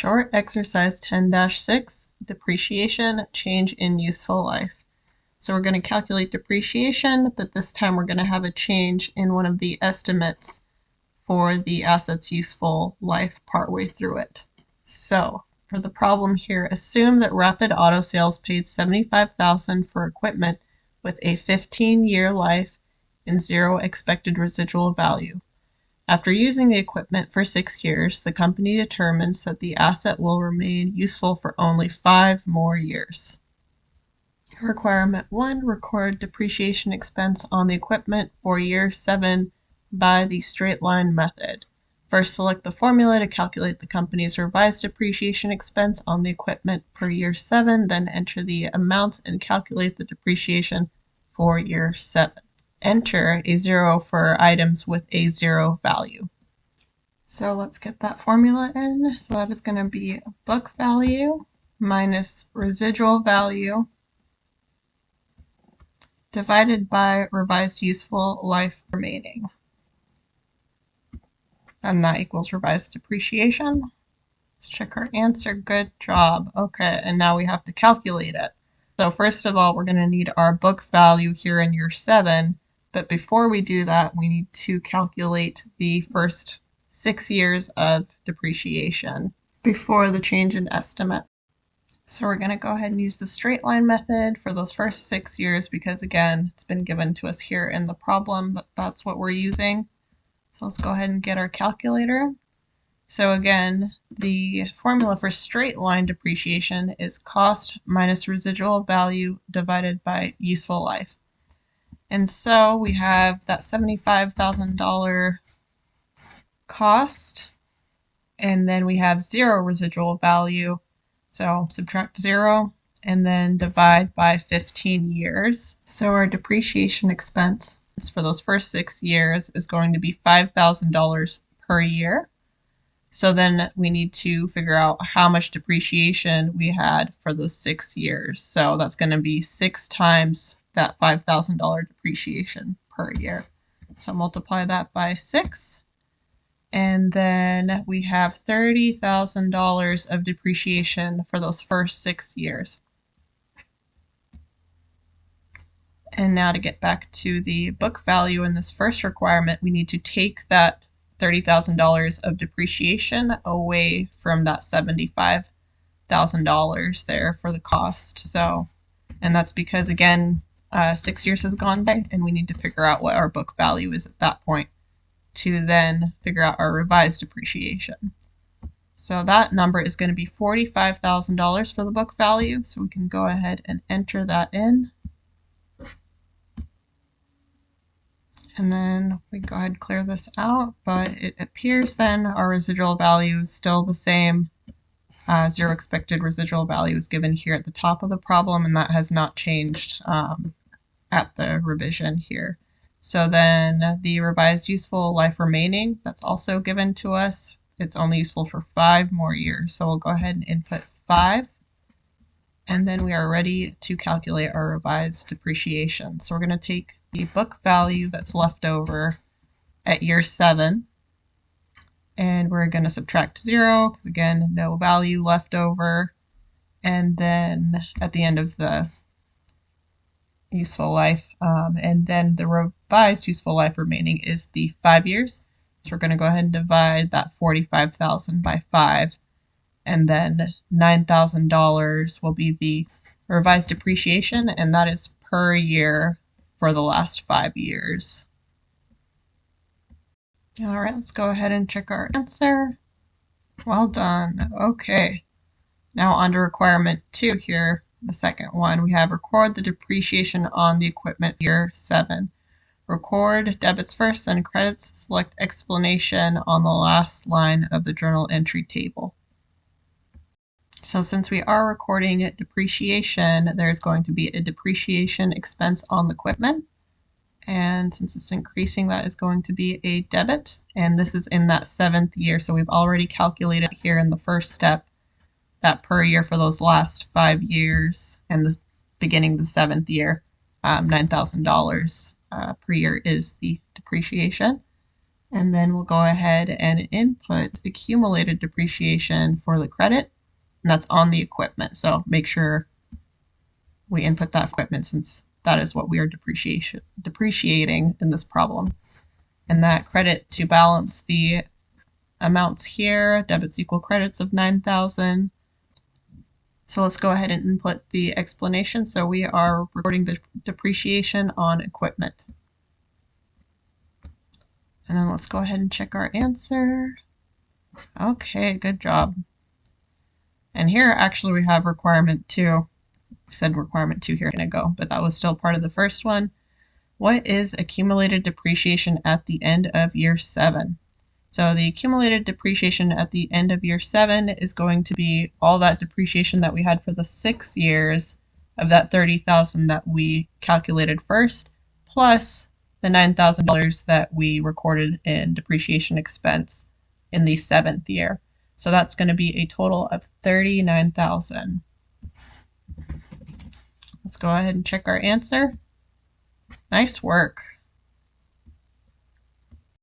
Short exercise 10-6, depreciation, change in useful life. So we're going to calculate depreciation, but this time we're going to have a change in one of the estimates for the asset's useful life partway through it. So for the problem here, assume that Rapid Auto Sales paid $75,000 for equipment with a 15-year life and zero expected residual value. After using the equipment for 6 years, the company determines that the asset will remain useful for only 5 more years. Requirement 1, record depreciation expense on the equipment for year 7 by the straight line method. First, select the formula to calculate the company's revised depreciation expense on the equipment for year 7, then enter the amounts and calculate the depreciation for year 7. Enter a 0 for items with a 0 value. So let's get that formula in. So that is going to be book value minus residual value divided by revised useful life remaining. And that equals revised depreciation. Let's check our answer. Good job. Okay, and now we have to calculate it. So first of all, we're going to need our book value here in year 7. But before we do that, we need to calculate the first 6 years of depreciation before the change in estimate. So we're going to go ahead and use the straight line method for those first 6 years because, again, it's been given to us here in the problem that that's what we're using. So let's go ahead and get our calculator. So again, the formula for straight line depreciation is cost minus residual value divided by useful life. And so we have that $75,000 cost, and then we have 0 residual value. So subtract 0 and then divide by 15 years. So our depreciation expense for those first 6 years is going to be $5,000 per year. So then we need to figure out how much depreciation we had for those 6 years. So that's going to be 6 times that $5,000 depreciation per year. So multiply that by 6. And then we have $30,000 of depreciation for those first 6 years. And now to get back to the book value in this first requirement, we need to take that $30,000 of depreciation away from that $75,000 there for the cost. So, and that's because, again, 6 years has gone by and we need to figure out what our book value is at that point to then figure out our revised depreciation. So that number is going to be $45,000 for the book value. So we can go ahead and enter that in. And then we go ahead and clear this out, but it appears then our residual value is still the same. 0 expected residual value is given here at the top of the problem, and that has not changed at the revision here. So then the revised useful life remaining, that's also given to us. It's only useful for 5 more years. So we'll go ahead and input 5. And then we are ready to calculate our revised depreciation. So we're going to take the book value that's left over at year 7. And we're going to subtract 0 because, again, no value left over. And then at the end of the useful life, and then the revised useful life remaining is the 5 years. So we're going to go ahead and divide that $45,000 by 5, and then $9,000 will be the revised depreciation, and that is per year for the last 5 years. All right, let's go ahead and check our answer. Well done. Okay, now on to requirement 2 here. The second one, we have record the depreciation on the equipment year 7. Record debits first, then credits. Select explanation on the last line of the journal entry table. So since we are recording depreciation, there's going to be a depreciation expense on the equipment. And since it's increasing, that is going to be a debit. And this is in that 7th year. So we've already calculated here in the first step that per year for those last 5 years and the beginning of the 7th year, $9,000 per year is the depreciation. And then we'll go ahead and input accumulated depreciation for the credit, and that's on the equipment. So make sure we input that equipment since that is what we are depreciating in this problem. And that credit to balance the amounts here, debits equal credits of 9,000. So let's go ahead and input the explanation. So we are recording the depreciation on equipment. And then let's go ahead and check our answer. Okay, good job. And here actually we have requirement 2. I said requirement 2 here a minute ago, but that was still part of the first one. What is accumulated depreciation at the end of year 7? So the accumulated depreciation at the end of year 7 is going to be all that depreciation that we had for the 6 years of that 30,000 that we calculated first, plus the $9,000 that we recorded in depreciation expense in the 7th year. So that's going to be a total of 39,000. Let's go ahead and check our answer. Nice work.